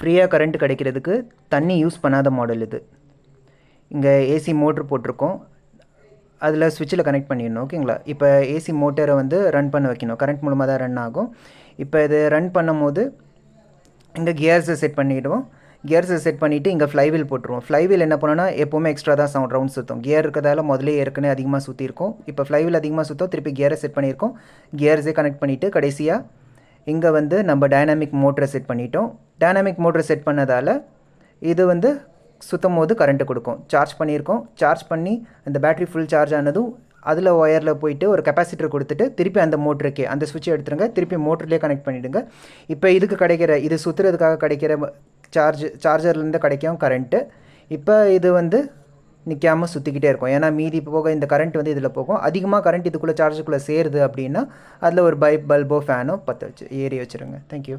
ஃப்ரீயாக கரண்ட் கிடைக்கிறதுக்கு தண்ணி யூஸ் பண்ணாத மாடல் இது. இங்கே ஏசி மோட்ரு போட்டிருக்கோம், அதில் ஸ்விட்சில் கனெக்ட் பண்ணிடணும். ஓகேங்களா? இப்போ ஏசி மோட்டரை வந்து ரன் பண்ண வைக்கணும், கரண்ட் மூலமாக தான் ரன் ஆகும். இப்போ இது ரன் பண்ணும் போது இங்கே கியர்ஸை செட் பண்ணிவிடுவோம். கியர்ஸை செட் பண்ணிவிட்டு இங்கே ஃப்ளைவீல் போட்டுருவோம். ஃப்ளைவீல் என்ன பண்ணோன்னா எப்போவுமே எக்ஸ்ட்ரா தான் சவுண்ட் ரவுண்ட் சுற்றும். கியர் இருக்கிறதால முதலே ஏற்கனவே அதிகமாக சுற்றிருக்கும். இப்போ ஃப்ளைவீல் அதிகமாக சுற்றும், திருப்பி கியரை செட் பண்ணியிருக்கோம். கியர்ஸே கனெக்ட் பண்ணிவிட்டு கடைசியாக இங்கே வந்து நம்ம டைனாமிக் மோட்டரை செட் பண்ணிட்டோம். டைனாமிக் மோட்டரை செட் பண்ணதால் இது வந்து சுற்றும் போது கரண்ட்டு கொடுக்கும். சார்ஜ் பண்ணியிருக்கோம். சார்ஜ் பண்ணி அந்த பேட்ரி ஃபுல் சார்ஜ் ஆனதும் அதில் ஒயரில் போயிட்டு ஒரு கெப்பாசிட்டர் கொடுத்துட்டு திருப்பி அந்த மோட்டருக்கே அந்த சுவிட்சை எடுத்துருங்க, திருப்பி மோட்டர்லேயே கனெக்ட் பண்ணிவிடுங்க. இப்போ இதுக்கு கிடைக்கிற இது சுற்றுறதுக்காக கிடைக்கிற சார்ஜர்லேருந்து கிடைக்கும் கரண்ட்டு இப்போ இது வந்து நிற்காமல் சுற்றிக்கிட்டே இருக்கும். ஏன்னா மீதி போக இந்த கரண்ட் வந்து இதில் போகும். அதிகமாக கரண்ட் இதுக்குள்ளே சார்ஜுக்குள்ளே சேருது அப்படின்னா அதில் ஒரு பல்போ ஃபேனோ பற்ற வச்சு ஏறி வச்சுருங்க. தேங்க்யூ.